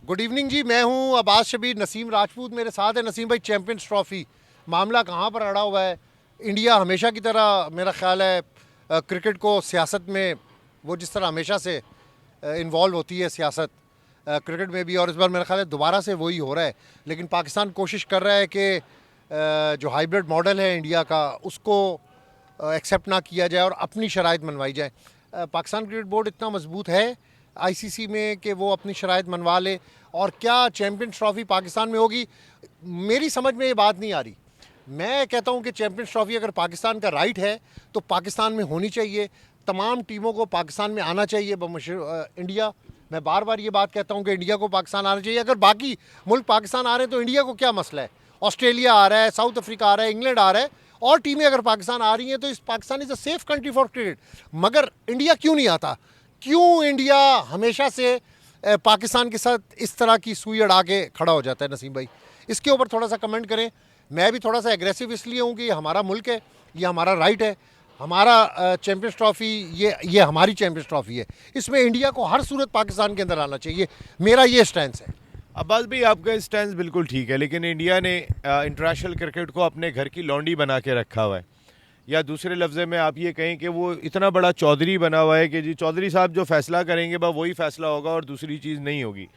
Good evening जी। मैं हूं अब्बास शबीर, नसीम राजपूत मेरे साथ है। नसीम भाई, चैंपियंस ट्रॉफी मामला कहाँ पर अड़ा हुआ है? इंडिया हमेशा की तरह मेरा ख्याल है क्रिकेट को सियासत में, वो जिस तरह हमेशा से इन्वॉल्व होती है सियासत क्रिकेट में भी, और इस बार मेरा ख्याल है दोबारा से वही हो रहा है। लेकिन पाकिस्तान कोशिश कर रहा है कि जो हाइब्रिड मॉडल है इंडिया का उसको एक्सेप्ट ना किया जाए और अपनी शराइत मनवाई जाए। पाकिस्तान क्रिकेट बोर्ड इतना मजबूत है आईसीसी में कि वो अपनी शराइत मनवा ले। और क्या चैम्पियंस ट्रॉफी पाकिस्तान में होगी? मेरी समझ में ये बात नहीं आ रही। मैं कहता हूँ कि चैम्पियंस ट्रॉफी अगर पाकिस्तान का राइट है तो पाकिस्तान में होनी चाहिए। तमाम टीमों को पाकिस्तान में आना चाहिए इंडिया। मैं बार बार ये बात कहता हूँ कि इंडिया को पाकिस्तान आना चाहिए। अगर बाकी मुल्क पाकिस्तान आ रहे हैं तो इंडिया को क्या मसला है? ऑस्ट्रेलिया आ रहा है, साउथ अफ्रीका आ रहा है, इंग्लैंड आ रहा है, और टीमें अगर पाकिस्तान आ रही हैं तो इस Pakistan is a safe country for cricket. मगर इंडिया क्यों नहीं आता? क्यों इंडिया हमेशा से पाकिस्तान के साथ इस तरह की सुई अड़ा के खड़ा हो जाता है? नसीम भाई, इसके ऊपर थोड़ा सा कमेंट करें। मैं भी थोड़ा सा एग्रेसिव इसलिए हूँ कि ये हमारा मुल्क है, ये हमारा राइट है, हमारा चैम्पियंस ट्रॉफी, ये हमारी चैम्पियंस ट्रॉफी है। इसमें इंडिया को हर सूरत पाकिस्तान के अंदर आना चाहिए। मेरा ये स्टैंड है। अब्बास भाई, आपका स्टैंड बिल्कुल ठीक है, लेकिन इंडिया ने इंटरनेशनल क्रिकेट को अपने घर की लौंडी बना के रखा हुआ है। या दूसरे लफ्ज़ में आप ये कहें कि वो इतना बड़ा चौधरी बना हुआ है कि जी चौधरी साहब जो फैसला करेंगे बस वही फैसला होगा और दूसरी चीज़ नहीं होगी।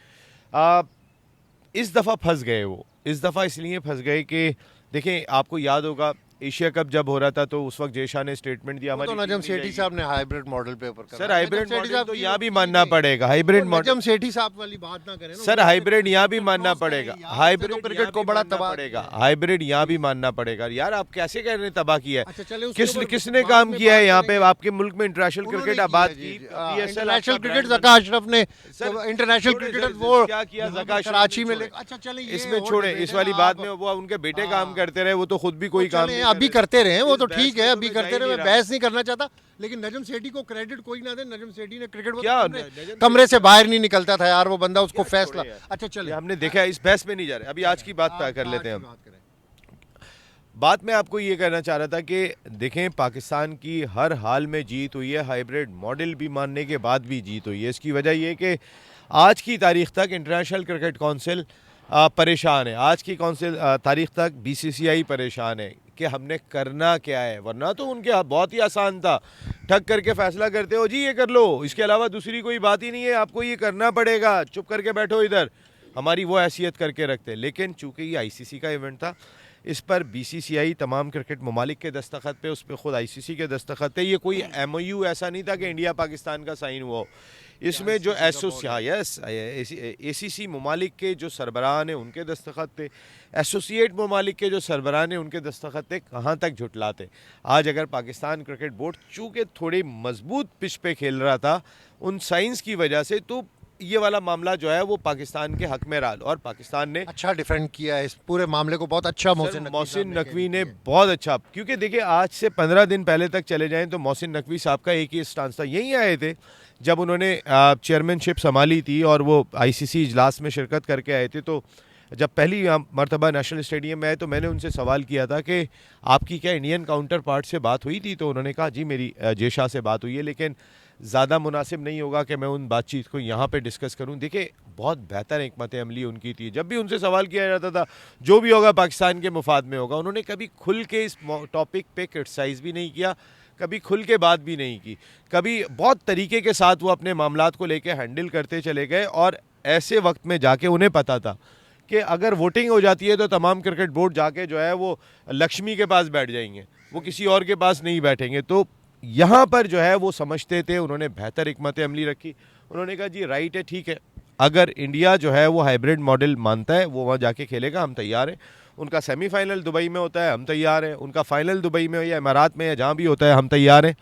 इस दफ़ा फंस गए वो। इस दफ़ा इसलिए फंस गए कि देखें, आपको याद होगा एशिया कप जब हो रहा था तो उस वक्त जयशाह ने स्टेटमेंट दिया, हमारी तो नजम सेठी साहब ने हाइब्रिड मॉडल पे ऊपर सर हाइब्रिड मॉडल तो यहाँ भी मानना पड़ेगा। हाइब्रिड मॉडल नजम सेठी साहब वाली बात ना करें सर, हाइब्रिड यहाँ भी मानना पड़ेगा। हाइब्रिड क्रिकेट को बड़ा तबाह पड़ेगा। हाइब्रिड यहाँ भी मानना पड़ेगा। यार आप कैसे कह रहे हैं तबाह किया है? अच्छा, चले किसने काम किया है यहाँ पे? आपके मुल्क में इंटरनेशनल क्रिकेट आबाद की, इंटरनेशनल क्रिकेट जका अशरफ ने, इंटरनेशनल क्रिकेटर वो क्या किया जका कराची में। अच्छा चले, इसमें छोड़े, इस वाली बात में वो उनके बेटे काम करते रहे, वो तो खुद भी कोई काम अभी करते रहे, वो तो ठीक है, अभी करते रहे। मैं बहस नहीं करना चाहता, लेकिन नजम सेठी को क्रेडिट कोई ना दे। नजम सेठी ने क्रिकेट क्या कमरे से बाहर नहीं निकलता था यार वो बंदा, उसको फैसला। अच्छा चले, हमने देखा, इस बहस में नहीं जा रहे, अभी आज की बात पे कर लेते हैं हम। बात मैं आपको ये कहना चाह रहा था कि देखें, पाकिस्तान की हर हाल में जीत हुई है, हाइब्रिड मॉडल भी मानने के बाद भी जीत हुई है। इसकी वजह ये कि आज की तारीख तक इंटरनेशनल क्रिकेट काउंसिल परेशान है। आज की तारीख तक बीसीसीआई परेशान है कि हमने करना क्या है। वरना तो उनके बहुत ही आसान था, ठग करके फैसला करते हो जी ये कर लो, इसके अलावा दूसरी कोई बात ही नहीं है, आपको ये करना पड़ेगा, चुप करके बैठो इधर, हमारी वो हैसियत करके रखते। लेकिन चूंकि ये आईसीसी का इवेंट था, इस पर बीसीसीआई तमाम क्रिकेट ममालिक के दस्तखत पे, उस पर ख़ुद आईसीसी के दस्तखत थे। ये कोई एमओयू ऐसा नहीं था कि इंडिया पाकिस्तान का साइन हुआ हो। इसमें जो एसीसी ममालिक के जो सरबराहान हैं उनके दस्तखत थे, एसोसिएट ममालिक के जो सरबराहान हैं उनके दस्तखत थे। कहाँ तक झुटलाते। आज अगर पाकिस्तान क्रिकेट बोर्ड चूँकि थोड़ी मजबूत पिच पे खेल रहा था उन साइंस की वजह से, तो ये वाला मामला जो है वो पाकिस्तान के हक में रहा और पाकिस्तान ने अच्छा डिफेंड किया है इस पूरे मामले को। बहुत अच्छा मोहसिन नकवी ने बहुत अच्छा, क्योंकि देखिए आज से 15 दिन पहले तक चले जाएं तो मोहसिन नकवी साहब का एक ही स्टांस था। यहीं आए थे जब उन्होंने चेयरमैनशिप संभाली थी और वो आईसीसी इजलास में शिरकत करके आए थे। तो जब पहली मरतबा नेशनल स्टेडियम में आए तो मैंने उनसे सवाल किया था कि आपकी क्या इंडियन काउंटर पार्ट से बात हुई थी? तो उन्होंने कहा जी मेरी जयशाह से बात हुई है, लेकिन ज़्यादा मुनासिब नहीं होगा कि मैं उन बातचीत को यहाँ पे डिस्कस करूँ। देखिए, बहुत बेहतर हिकमत अमली उनकी थी। जब भी उनसे सवाल किया जाता था जो भी होगा पाकिस्तान के मुफाद में होगा, उन्होंने कभी खुल के इस टॉपिक पे क्रिटिसाइज़ भी नहीं किया, कभी खुल के बात भी नहीं की, कभी बहुत तरीके के साथ वो अपने मामलात को लेके हैंडल करते चले गए। और ऐसे वक्त में जाके उन्हें पता था कि अगर वोटिंग हो जाती है तो तमाम क्रिकेट बोर्ड जाके जो है वो लक्ष्मी के पास बैठ जाएंगे, वो किसी और के पास नहीं बैठेंगे। तो यहाँ पर जो है वो समझते थे, उन्होंने बेहतर हिकमत अमली रखी। उन्होंने कहा जी राइट है, ठीक है, अगर इंडिया जो है वो हाइब्रिड मॉडल मानता है वो वहाँ जाके खेलेगा, हम तैयार हैं। उनका सेमीफाइनल दुबई में होता है, हम तैयार हैं। उनका फाइनल दुबई में या इमारात में या जहाँ भी होता है, हम तैयार हैं।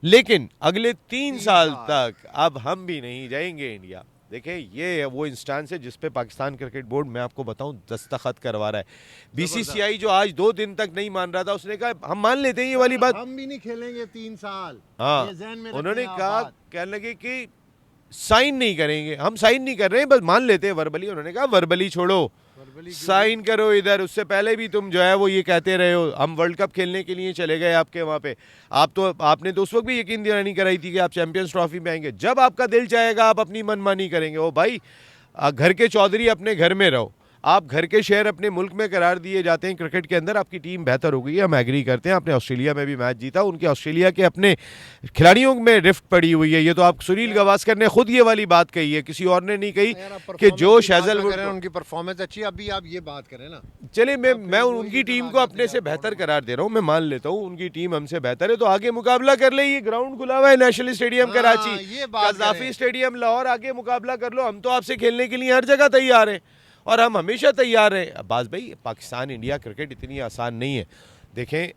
लेकिन अगले 3 साल तक अब हम भी नहीं जाएंगे इंडिया। देखिए, ये वो इंस्टांस है जिस पे पाकिस्तान क्रिकेट बोर्ड, मैं आपको बताऊं, दस्तखत करवा रहा है। बीसीसीआई जो आज 2 दिन तक नहीं मान रहा था, उसने कहा हम मान लेते हैं ये वाली बात, हम भी नहीं खेलेंगे 3 साल। हाँ, उन्होंने कहा, कहने लगे कि साइन नहीं करेंगे, हम साइन नहीं कर रहे हैं, बस मान लेते हैं वर्बली। उन्होंने कहा वर्बली छोड़ो, साइन करो इधर। उससे पहले भी तुम जो है वो ये कहते रहे हो हम वर्ल्ड कप खेलने के लिए चले गए आपके वहाँ पे। आपने तो उस वक्त भी यकीन दिलानी कराई थी कि आप चैंपियंस ट्रॉफी में आएंगे। जब आपका दिल चाहेगा आप अपनी मनमानी करेंगे। ओ भाई, घर के चौधरी अपने घर में रहो, आप घर के शहर अपने मुल्क में करार दिए जाते हैं क्रिकेट के अंदर, आपकी टीम बेहतर हो गई है, हम एग्री करते हैं। आपने ऑस्ट्रेलिया में भी मैच जीता, उनके ऑस्ट्रेलिया के अपने खिलाड़ियों में रिफ्ट पड़ी हुई है। ये तो आप सुनील गावस्कर ने खुद ये वाली बात कही है, किसी और ने नहीं कही कि जोश हैजलवुड उनकी परफॉर्मेंस अच्छी, अभी आप ये बात करें ना। चलिए मैं उनकी टीम को अपने से बेहतर करार दे रहा हूँ, मैं मान लेता हूँ उनकी टीम हमसे बेहतर है, तो आगे मुकाबला कर ले। ये ग्राउंड खुला हुआ है, national stadium Karachi, Gaddafi stadium Lahore, आगे मुकाबला कर लो। हम तो आपसे खेलने के लिए हर जगह तैयार हैं और हम हमेशा तैयार हैं। अब्बास भाई, पाकिस्तान इंडिया क्रिकेट इतनी आसान नहीं है। देखें,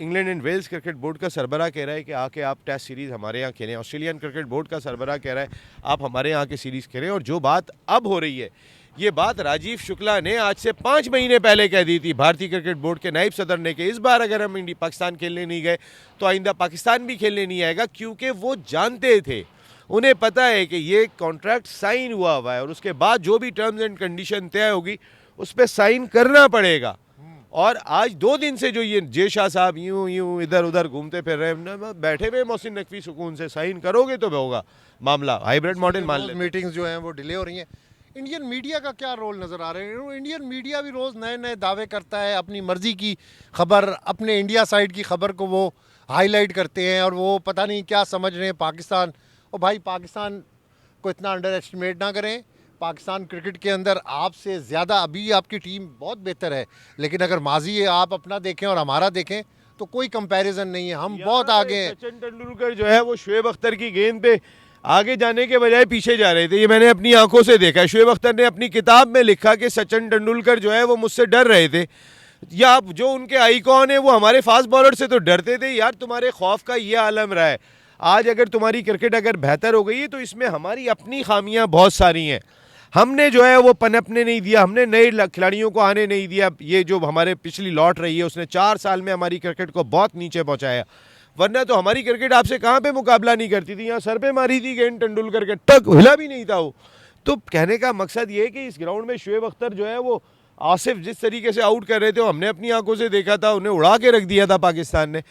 England and Wales cricket board का सरबराह कह रहा है कि आके आप टेस्ट सीरीज़ हमारे यहाँ खेलें, ऑस्ट्रेलियन क्रिकेट बोर्ड का सरबराह कह रहा है आप हमारे यहाँ के सीरीज़ खेलें। और जो बात अब हो रही है, ये बात राजीव शुक्ला ने आज से 5 महीने पहले कह दी थी, भारतीय क्रिकेट बोर्ड के नायब सदर ने, कि इस बार अगर हम पाकिस्तान खेलने नहीं गए तो आइंदा पाकिस्तान भी खेलने नहीं आएगा, क्योंकि वो जानते थे, उन्हें पता है कि ये कॉन्ट्रैक्ट साइन हुआ हुआ है और उसके बाद जो भी टर्म्स एंड कंडीशन तय होगी उस पर साइन करना पड़ेगा। और आज 2 दिन से जो ये जे शाह साहब यूं इधर उधर घूमते फिर रहे हैं, बैठे हुए मोहसिन नकवी सुकून से, साइन करोगे तो होगा मामला, हाइब्रिड मॉडल मान ले। मीटिंग्स जो हैं वो डिले हो रही हैं। इंडियन मीडिया का क्या रोल नज़र आ रहा है? इंडियन मीडिया भी रोज़ नए नए दावे करता है, अपनी मर्जी की खबर, अपने इंडिया साइड की खबर को वो हाईलाइट करते हैं और वो पता नहीं क्या समझ रहे हैं पाकिस्तान। और भाई, पाकिस्तान को इतना अंडर एस्टिमेट ना करें। पाकिस्तान क्रिकेट के अंदर आपसे ज़्यादा अभी आपकी टीम बहुत बेहतर है, लेकिन अगर माजी आप अपना देखें और हमारा देखें तो कोई कंपैरिजन नहीं है, हम बहुत आगे हैं। सचिन तेंदुलकर जो है वो शुएब अख्तर की गेंद पे आगे जाने के बजाय पीछे जा रहे थे, ये मैंने अपनी आंखों से देखा है। शुएब अख्तर ने अपनी किताब में लिखा कि सचिन तेंदुलकर जो है वो मुझसे डर रहे थे, या आप जो उनके आइकॉन है वो हमारे फास्ट बॉलर से तो डरते थे। यार, तुम्हारे खौफ का ये आलम रहा है। आज अगर तुम्हारी क्रिकेट अगर बेहतर हो गई है तो इसमें हमारी अपनी खामियां बहुत सारी हैं। हमने जो है वो पनपने नहीं दिया, हमने नए खिलाड़ियों को आने नहीं दिया। ये जो हमारे पिछली लॉट रही है उसने 4 साल में हमारी क्रिकेट को बहुत नीचे पहुंचाया, वरना तो हमारी क्रिकेट आपसे कहाँ पे मुकाबला नहीं करती थी। यहाँ सर पे मारी थी गेंद तेंदुलकर के, टक हिला भी नहीं था वो। तो कहने का मकसद ये है कि इस ग्राउंड में शुएब अख्तर जो है वो आसिफ जिस तरीके से आउट कर रहे थे वो हमने अपनी आंखों से देखा था, उन्हें उड़ा के रख दिया था पाकिस्तान ने।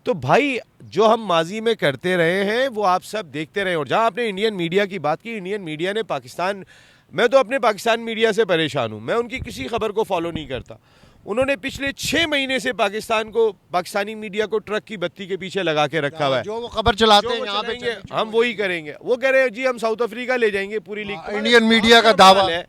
तो भाई, जो हम माजी में करते रहे हैं वो आप सब देखते रहे। और जहाँ आपने इंडियन मीडिया की बात की, इंडियन मीडिया ने पाकिस्तान, मैं तो अपने पाकिस्तान मीडिया से परेशान हूँ, मैं उनकी किसी खबर को फॉलो नहीं करता। उन्होंने पिछले 6 महीने से पाकिस्तान को, पाकिस्तानी मीडिया को ट्रक की बत्ती के पीछे लगा के रखा हुआ है। जो वो खबर चलाते हैं यहाँ पे हम वही करेंगे। वो कह रहे हैं जी हम साउथ अफ्रीका ले जाएंगे पूरी लीग। इंडियन मीडिया का दावा है,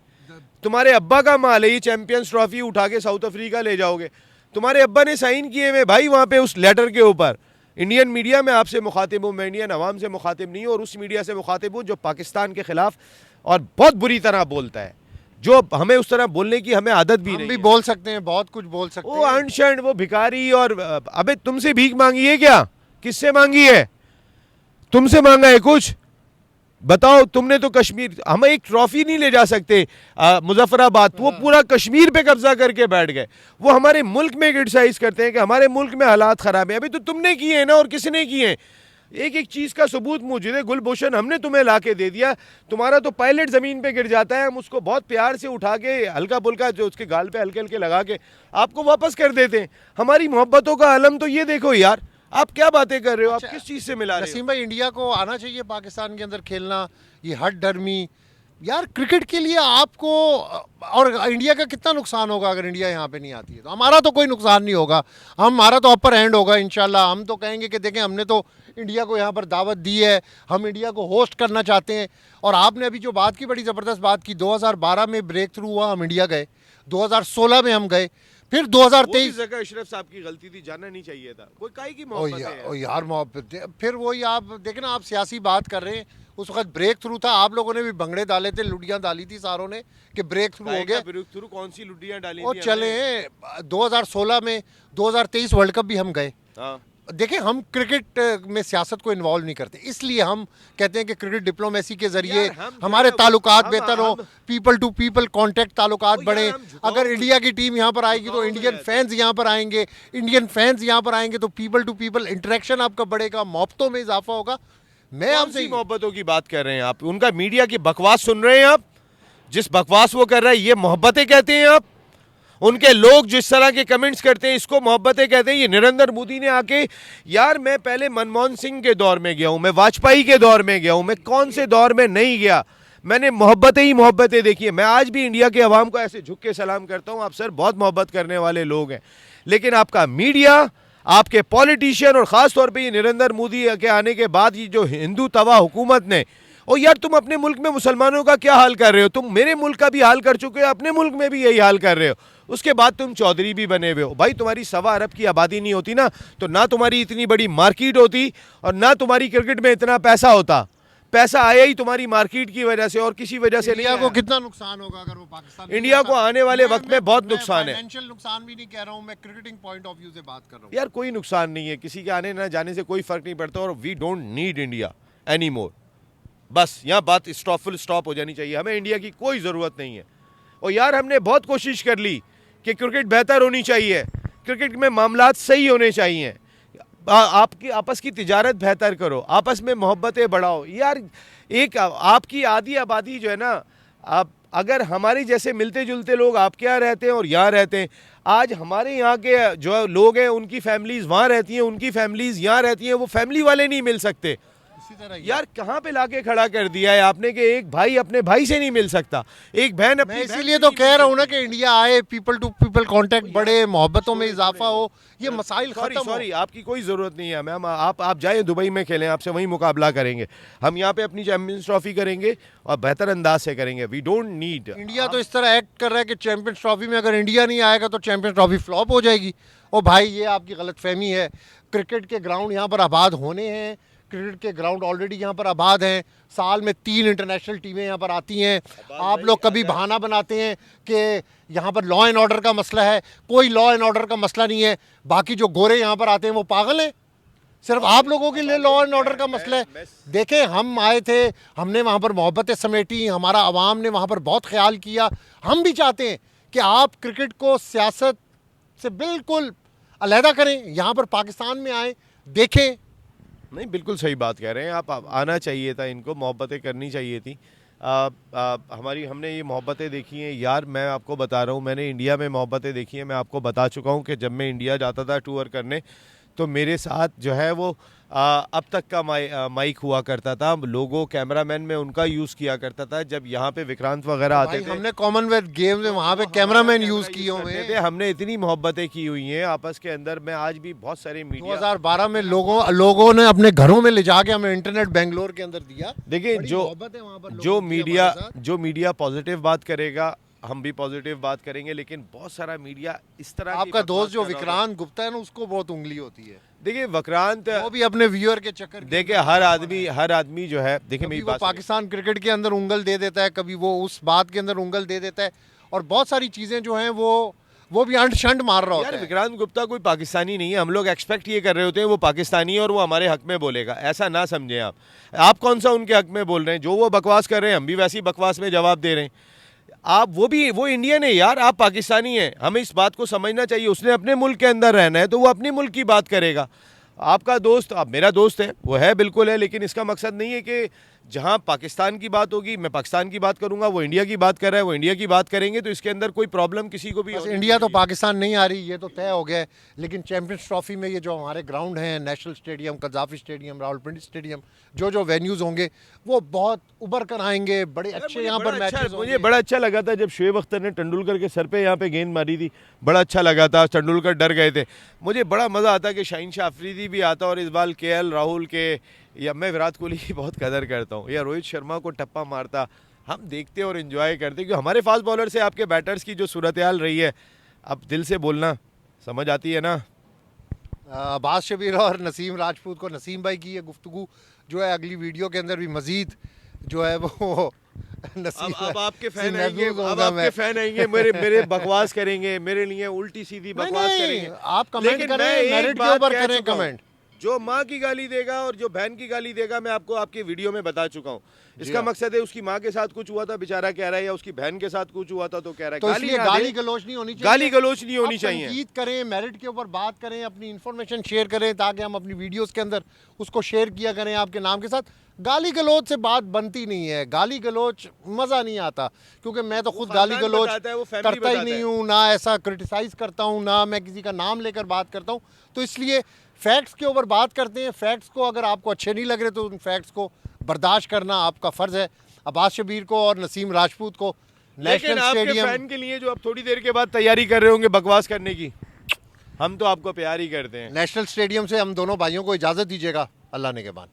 तुम्हारे अब्बा का माल है, ये चैंपियंस ट्रॉफी उठा के साउथ अफ्रीका ले जाओगे। तुम्हारे अब्बा ने साइन किए हुए भाई वहाँ पे उस लेटर के ऊपर। इंडियन मीडिया में आपसे मुखातिब हूँ, मैं इंडियन अवाम से मुखातिब नहीं हूँ, और उस मीडिया से मुखातिब हूँ जो पाकिस्तान के खिलाफ और बहुत बुरी तरह बोलता है, जो हमें उस तरह बोलने की हमें आदत भी नहीं है। हम भी बोल सकते हैं, बहुत कुछ बोल सकते हैं। वो अनशर्ट, वो भिखारी, और अबे तुमसे भीख मांगी है क्या? किससे मांगी है? तुमसे मांगा है कुछ? बताओ। तुमने तो कश्मीर, हम एक ट्रॉफी नहीं ले जा सकते मुजफ्फराबाद, वो पूरा कश्मीर पे कब्जा करके बैठ गए। वो हमारे मुल्क में क्रिटिसाइज करते हैं कि हमारे मुल्क में हालात खराब है। अभी तो तुमने किए हैं ना, और किसने किए हैं? एक एक चीज़ का सबूत मौजूद है। गुलभूषण हमने तुम्हें ला के दे दिया, तुम्हारा तो पायलट ज़मीन पे गिर जाता है, हम उसको बहुत प्यार से उठा के हल्का फुल्का जो उसके गाल पे हल्के हल्के लगा के आपको वापस कर देते हैं। हमारी मोहब्बतों का आलम तो ये देखो यार, आप क्या बातें कर रहे हो? आप किस चीज़ से मिला रहे हो? नसीम भाई, इंडिया को आना चाहिए पाकिस्तान के अंदर खेलना, ये हट डरमी यार क्रिकेट के लिए आपको, और इंडिया का कितना नुकसान होगा अगर इंडिया यहाँ पे नहीं आती है? तो हमारा तो कोई नुकसान नहीं होगा, हमारा तो अपर हैंड होगा इंशाल्लाह। हम तो कहेंगे कि देखें, हमने तो इंडिया को यहाँ पर दावत दी है, हम इंडिया को होस्ट करना चाहते हैं। और आपने अभी जो बात की, बड़ी ज़बरदस्त बात की, 2012 में ब्रेक थ्रू हुआ, हम इंडिया गए, 2016 में हम गए, फिर 2023 जगह अशरफ साहब की गलती थी, जाना नहीं चाहिए था। कोई काहे की मोहब्बत है ओ यार मोहब्बत। फिर वही आप देखें ना, आप सियासी बात कर रहे हैं, उस वक्त ब्रेक थ्रू था, आप लोगों ने भी भंगड़े डाले थे, लुडियां डाली थी सारों ने कि ब्रेक थ्रू हो गया। ब्रेक थ्रू कौन सी लुडियां डाली और चले 2016 में, 2023 वर्ल्ड कप भी हम गए। देखें, हम क्रिकेट में सियासत को इन्वॉल्व नहीं करते, इसलिए हम कहते हैं कि क्रिकेट डिप्लोमेसी के जरिए हमारे ताल्लुकात बेहतर हो, पीपल टू पीपल कांटेक्ट ताल्लुकात बढ़े। अगर इंडिया की टीम यहाँ पर आएगी तो इंडियन फैंस यहाँ पर आएंगे, इंडियन फैंस यहाँ पर आएंगे तो पीपल टू पीपल इंटरेक्शन आपका बढ़ेगा, मोहब्बतों में इजाफा होगा। मैं आपसे मोहब्बतों की बात कर रहे हैं आप? उनका मीडिया की बकवास सुन रहे हैं आप? जिस बकवास वो कर रहा है ये मोहब्बतें कहते हैं आप? उनके लोग जिस तरह के कमेंट्स करते हैं इसको मोहब्बतें कहते हैं? ये नरेंद्र मोदी ने आके, यार मैं पहले मनमोहन सिंह के दौर में गया हूं, मैं वाजपेयी के दौर में गया हूं, मैं कौन से दौर में नहीं गया? मैंने मोहब्बतें ही मोहब्बतें देखी है। मैं आज भी इंडिया के अवाम को ऐसे झुक के सलाम करता हूँ, आप सर बहुत मोहब्बत करने वाले लोग हैं, लेकिन आपका मीडिया, आपके पॉलिटिशियन और ख़ास तौर पे ये नरेंद्र मोदी के आने के बाद ये जो हिंदू तवा हुकूमत ने, और यार तुम अपने मुल्क में मुसलमानों का क्या हाल कर रहे हो, तुम मेरे मुल्क का भी हाल कर चुके हो, अपने मुल्क में भी यही हाल कर रहे हो, उसके बाद तुम चौधरी भी बने हुए हो। भाई तुम्हारी 1.25 अरब की आबादी नहीं होती ना, तो ना तुम्हारी इतनी बड़ी मार्केट होती और ना तुम्हारी क्रिकेट में इतना पैसा होता। पैसा आया ही तुम्हारी मार्केट की वजह से और किसी वजह से नहीं इंडिया को आया। कितना नुकसान होगा अगर वो पाकिस्तान नहीं इंडिया जाता? को आने वाले वक्त में बहुत मैं नुकसान है। फाइनेंशियल नुकसान भी नहीं कह रहा हूँ, मैं क्रिकेटिंग पॉइंट ऑफ व्यू से बात कर रहा हूँ। यार कोई नुकसान नहीं है, किसी के आने ना जाने से कोई फर्क नहीं पड़ता, और we don't need India any more. बस यहाँ बात फुल स्टॉप हो जानी चाहिए, हमें इंडिया की कोई ज़रूरत नहीं है। और यार हमने बहुत कोशिश कर ली कि क्रिकेट बेहतर होनी चाहिए, क्रिकेट में मामलात सही होने चाहिए, आपकी आपस की तिजारत बेहतर करो, आपस में मोहब्बतें बढ़ाओ। यार एक आपकी आधी आबादी जो है ना, आप अगर हमारे जैसे मिलते जुलते लोग आपके यहाँ रहते हैं और यहाँ रहते हैं, आज हमारे यहाँ के जो लोग हैं उनकी फैमिलीज़ वहाँ रहती हैं, उनकी फैमिलीज़ यहाँ रहती हैं, वो फैमिली वाले नहीं मिल सकते। इसी तरह यार कहाँ पे लाके खड़ा कर दिया है आपने कि एक भाई अपने भाई से नहीं मिल सकता, एक बहन अपनी मैं बहन इसीलिए से तो नहीं कह मिल रहा हूँ ना कि इंडिया आए, पीपल टू पीपल कांटेक्ट बढ़े, मोहब्बतों में इजाफा हो, ये मसाइल सॉरी खत्म हो। सॉरी आपकी कोई ज़रूरत नहीं है मैम, आप जाएं दुबई में खेलें, आपसे वहीं मुकाबला करेंगे। हम यहाँ पे अपनी चैंपियंस ट्रॉफी करेंगे और बेहतर अंदाज से करेंगे। We don't need. इंडिया तो इस तरह एक्ट कर रहा है कि चैंपियंस ट्रॉफी में अगर इंडिया नहीं आएगा तो चैंपियंस ट्रॉफी फ्लॉप हो जाएगी। ओ भाई ये आपकी गलतफहमी है। क्रिकेट के ग्राउंड यहाँ पर आबाद होने हैं, क्रिकेट के ग्राउंड ऑलरेडी यहाँ पर आबाद हैं। साल में 3 इंटरनेशनल टीमें यहाँ पर आती हैं। आप लोग कभी बहाना बनाते हैं कि यहाँ पर लॉ एंड ऑर्डर का मसला है, कोई लॉ एंड ऑर्डर का मसला नहीं है। बाकी जो गोरे यहाँ पर आते हैं वो पागल हैं, सिर्फ आप लोगों के लिए लॉ एंड ऑर्डर का मसला है। देखें हम आए थे, हमने वहाँ पर मोहब्बतें समेटी, हमारा आवाम ने वहाँ पर बहुत ख्याल किया। हम भी चाहते हैं कि आप क्रिकेट को सियासत से बिल्कुल अलहदा करें, यहाँ पर पाकिस्तान में आए, देखें। नहीं बिल्कुल सही बात कह रहे हैं आप, आना चाहिए था, इनको मोहब्बतें करनी चाहिए थी। हमने ये मोहब्बतें देखी हैं यार, मैं आपको बता रहा हूँ, मैंने इंडिया में मोहब्बतें देखी हैं। मैं आपको बता चुका हूँ कि जब मैं इंडिया जाता था टूर करने, तो मेरे साथ जो है वो अब तक का माइक हुआ करता था, लोगों कैमरामैन में उनका यूज़ किया करता था। जब यहाँ पे विक्रांत वगैरह आते थे, हमने कॉमनवेल्थ गेम्स में वहाँ पे कैमरामैन यूज़ किए हुए हैं। हमने इतनी मोहब्बतें की हुई हैं आपस के अंदर। मैं आज भी बहुत सारे मीडिया 2012 में लोगों ने अपने घरों में ले जाके हमें इंटरनेट बेंगलोर के अंदर दिया। देखिए जो मीडिया पॉजिटिव बात करेगा, हम भी पॉजिटिव बात करेंगे, लेकिन बहुत सारा मीडिया इस तरह आपका दोस्त जो विक्रांत गुप्ता है ना, उसको बहुत उंगली होती है। देखिए विक्रांत वो भी अपने व्यूअर के चक्कर। देखिए हर आदमी जो है, देखिए मेरी बात, पाकिस्तान क्रिकेट के अंदर उंगल दे देता है, कभी वो उस बात के अंदर उंगल दे देता है, और बहुत सारी चीजें जो हैं वो भी अंट शंट मार रहा होता है। विक्रांत गुप्ता कोई पाकिस्तानी नहीं है। हम लोग एक्सपेक्ट ये कर रहे होते हैं वो पाकिस्तानी है और वो हमारे हक में बोलेगा, ऐसा ना समझें आप कौन सा उनके हक में बोल रहे हैं? जो वो बकवास कर रहे हैं हम भी वैसी बकवास में जवाब दे रहे हैं। आप वो इंडियन है यार, आप पाकिस्तानी हैं, हमें इस बात को समझना चाहिए। उसने अपने मुल्क के अंदर रहना है तो वो अपने मुल्क की बात करेगा। आपका दोस्त, आप मेरा दोस्त है, वो है बिल्कुल है, लेकिन इसका मकसद नहीं है कि जहां पाकिस्तान की बात होगी मैं पाकिस्तान की बात करूंगा, वो इंडिया की बात कर रहा है वो इंडिया की बात करेंगे, तो इसके अंदर कोई प्रॉब्लम किसी को भी। इंडिया तो पाकिस्तान नहीं आ रही, ये तो तय हो गया है। लेकिन चैंपियंस ट्रॉफी में ये जो हमारे ग्राउंड हैं, national stadium, Gaddafi stadium, Rawalpindi stadium, जो वेन्यूज़ होंगे वो बहुत उभर कर आएंगे, बड़े अच्छे यहाँ पर मैचेस। मुझे बड़ा अच्छा लगा था जब शुएब अख्तर ने तेंदुलकर के सर पे यहाँ पे गेंद मारी थी, बड़ा अच्छा लगा था। तेंदुलकर डर गए थे। मुझे बड़ा मज़ा आता कि शाहीन शाह अफरीदी भी आता और इस बार KL राहुल के, या मैं विराट कोहली की बहुत कदर करता हूँ, या रोहित शर्मा को टप्पा मारता, हम देखते और एंजॉय करते। क्योंकि हमारे फास्ट बॉलर से आपके बैटर्स की जो सूरत हाल रही है, अब दिल से बोलना समझ आती है ना। अब्बास शबीर और नसीम राजपूत को, नसीम भाई की ये गुफ्तगू जो है अगली वीडियो के अंदर भी मजीद जो है वो अब आपके फैन आएंगे, अब आपके फैन आएंगे, मेरे बकवास करेंगे, मेरे लिए उल्टी सीधी बकवास करेंगे। आप कमेंट करें, मेरिट के ऊपर करें कमेंट। जो माँ की गाली देगा और जो बहन की गाली देगा, मैं आपको आपके वीडियो में बता चुका हूँ। इसका मकसद है उसकी माँ के साथ कुछ हुआ था बेचारा कह रहा है, या उसकी बहन के साथ कुछ हुआ था तो कह रहा है, तो गाली गलोच नहीं होनी चाहिए। गाली गलोच नहीं होनी चाहिए। तनकीद करें, मेरिट के ऊपर बात करें, अपनी इन्फॉर्मेशन शेयर करें, ताकि हम अपनी वीडियोस के अंदर उसको शेयर किया करें आपके नाम के साथ। गाली गलोच से बात बनती नहीं है, गाली गलोच मज़ा नहीं आता, क्योंकि मैं तो खुद गाली गलोच करता ही नहीं हूँ, ना ऐसा क्रिटिसाइज़ करता हूँ, ना मैं किसी का नाम लेकर बात करता हूँ। तो इसलिए फैक्ट्स के ऊपर बात करते हैं। फैक्ट्स को अगर आपको अच्छे नहीं लग रहे तो उन फैक्ट्स को बर्दाश्त करना आपका फ़र्ज़ है। अब्बास शबीर को और नसीम राजपूत को लेकिन नेशनल आपके स्टेडियम। फैन के लिए जो अब थोड़ी देर के बाद तैयारी कर रहे होंगे बकवास करने की, हम तो आपको प्यार ही करते हैं। नेशनल स्टेडियम से हम दोनों भाइयों को इजाज़त दीजिएगा, अल्लाह ने के बाद।